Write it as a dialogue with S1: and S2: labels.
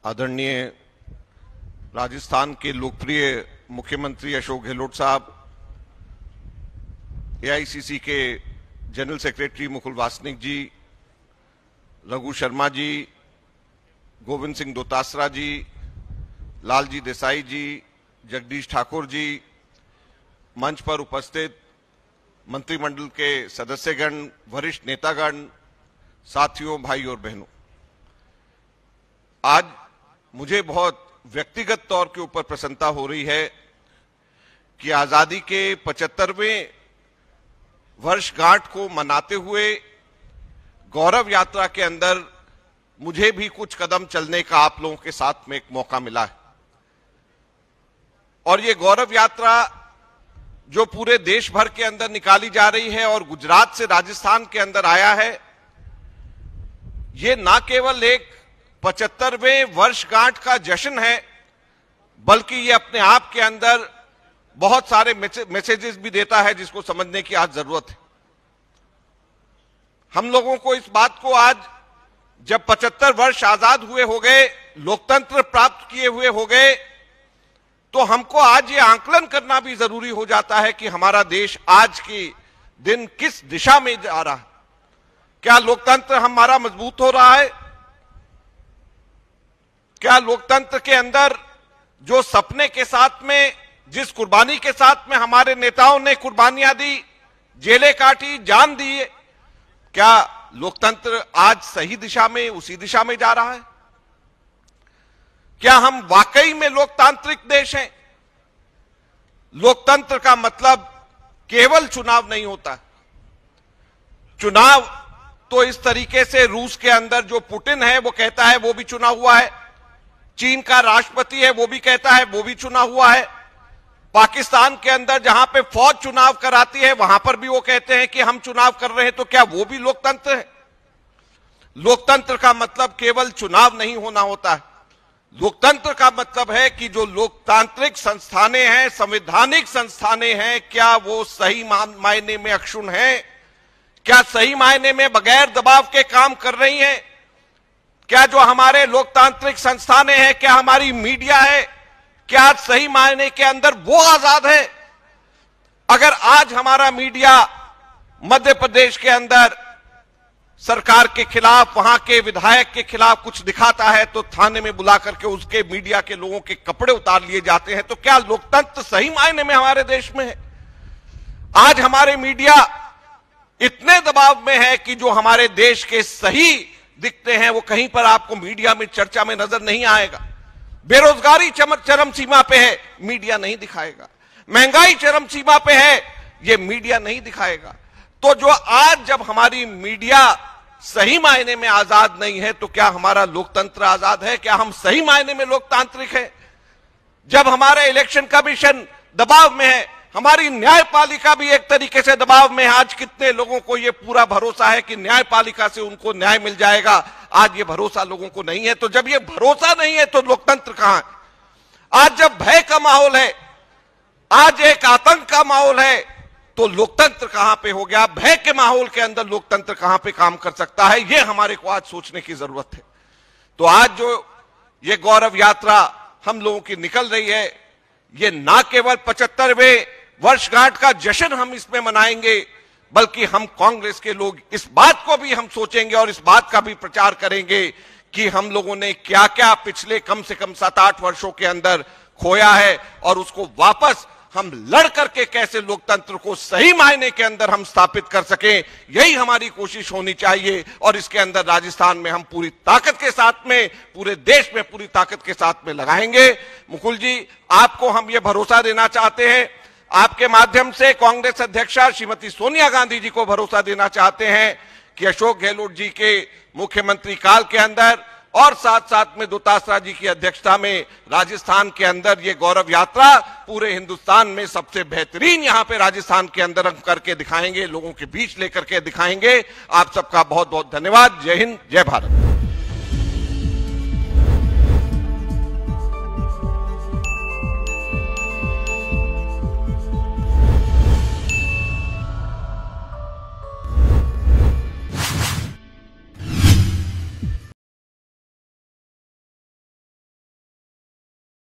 S1: आदरणीय राजस्थान के लोकप्रिय मुख्यमंत्री अशोक गहलोत साहब, एआईसीसी के जनरल सेक्रेटरी मुकुल वासनिक जी, रघु शर्मा जी, गोविंद सिंह दोतासरा जी, लालजी देसाई जी, जगदीश ठाकुर जी, मंच पर उपस्थित मंत्रिमंडल के सदस्यगण, वरिष्ठ नेतागण, साथियों, भाई और बहनों, आज मुझे बहुत व्यक्तिगत तौर के ऊपर प्रसन्नता हो रही है कि आजादी के 75वें वर्षगांठ को मनाते हुए गौरव यात्रा के अंदर मुझे भी कुछ कदम चलने का आप लोगों के साथ में एक मौका मिला है। और ये गौरव यात्रा जो पूरे देश भर के अंदर निकाली जा रही है और गुजरात से राजस्थान के अंदर आया है, ये ना केवल एक 75वें वर्षगांठ का जश्न है, बल्कि ये अपने आप के अंदर बहुत सारे मैसेजेस भी देता है जिसको समझने की आज जरूरत है। हम लोगों को इस बात को आज जब 75 वर्ष आजाद हुए हो गए, लोकतंत्र प्राप्त किए हुए हो गए, तो हमको आज ये आंकलन करना भी जरूरी हो जाता है कि हमारा देश आज के दिन किस दिशा में जा रहा है। क्या लोकतंत्र हमारा मजबूत हो रहा है? क्या लोकतंत्र के अंदर जो सपने के साथ में, जिस कुर्बानी के साथ में हमारे नेताओं ने कुर्बानियां दी, जेलें काटी, जान दी, क्या लोकतंत्र आज सही दिशा में, उसी दिशा में जा रहा है? क्या हम वाकई में लोकतांत्रिक देश हैं? लोकतंत्र का मतलब केवल चुनाव नहीं होता। चुनाव तो इस तरीके से रूस के अंदर जो पुतिन है वो कहता है वो भी चुना हुआ है, चीन का राष्ट्रपति है वो भी कहता है वो भी चुना हुआ है, पाकिस्तान के अंदर जहां पे फौज चुनाव कराती है वहां पर भी वो कहते हैं कि हम चुनाव कर रहे हैं, तो क्या वो भी लोकतंत्र है? लोकतंत्र का मतलब केवल चुनाव नहीं होना होता है। लोकतंत्र का मतलब है कि जो लोकतांत्रिक संस्थानें हैं, संवैधानिक संस्थानें हैं, क्या वो सही मायने में अक्षुण्ण हैं? क्या सही मायने में बगैर दबाव के काम कर रही हैं? क्या जो हमारे लोकतांत्रिक संस्थानें हैं, क्या हमारी मीडिया है, क्या सही मायने के अंदर वो आजाद है? अगर आज हमारा मीडिया मध्य प्रदेश के अंदर सरकार के खिलाफ, वहां के विधायक के खिलाफ कुछ दिखाता है तो थाने में बुला करके उसके मीडिया के लोगों के कपड़े उतार लिए जाते हैं, तो क्या लोकतंत्र सही मायने में हमारे देश में है? आज हमारे मीडिया इतने दबाव में है कि जो हमारे देश के सही दिखते हैं वो कहीं पर आपको मीडिया में चर्चा में नजर नहीं आएगा। बेरोजगारी चरम सीमा पे है, मीडिया नहीं दिखाएगा। महंगाई चरम सीमा पे है, ये मीडिया नहीं दिखाएगा। तो जो आज जब हमारी मीडिया सही मायने में आजाद नहीं है, तो क्या हमारा लोकतंत्र आजाद है? क्या हम सही मायने में लोकतांत्रिक है? जब हमारा इलेक्शन कमीशन दबाव में है, हमारी न्यायपालिका भी एक तरीके से दबाव में है। आज कितने लोगों को यह पूरा भरोसा है कि न्यायपालिका से उनको न्याय मिल जाएगा, आज ये भरोसा लोगों को नहीं है। तो जब ये भरोसा नहीं है तो लोकतंत्र कहां है? आज जब भय का माहौल है, आज एक आतंक का माहौल है, तो लोकतंत्र कहां पे हो गया? भय के माहौल के अंदर लोकतंत्र कहां पे काम कर सकता है? ये हमारे को आज सोचने की जरूरत है। तो आज जो ये गौरव यात्रा हम लोगों की निकल रही है, ये ना केवल 75वें वर्षगांठ का जश्न हम इसमें मनाएंगे, बल्कि हम कांग्रेस के लोग इस बात को भी हम सोचेंगे और इस बात का भी प्रचार करेंगे कि हम लोगों ने क्या क्या पिछले कम से कम 7-8 वर्षों के अंदर खोया है और उसको वापस हम लड़ करके कैसे लोकतंत्र को सही मायने के अंदर हम स्थापित कर सकें। यही हमारी कोशिश होनी चाहिए और इसके अंदर राजस्थान में हम पूरी ताकत के साथ में, पूरे देश में पूरी ताकत के साथ में लगाएंगे। मुकुल जी, आपको हम ये भरोसा देना चाहते हैं, आपके माध्यम से कांग्रेस अध्यक्षा श्रीमती सोनिया गांधी जी को भरोसा देना चाहते हैं कि अशोक गहलोत जी के मुख्यमंत्री काल के अंदर और साथ साथ में दोतासरा जी की अध्यक्षता में राजस्थान के अंदर ये गौरव यात्रा पूरे हिंदुस्तान में सबसे बेहतरीन यहां पे राजस्थान के अंदर हम करके दिखाएंगे, लोगों के बीच लेकर के दिखाएंगे। आप सबका बहुत बहुत धन्यवाद। जय हिंद, जय भारत।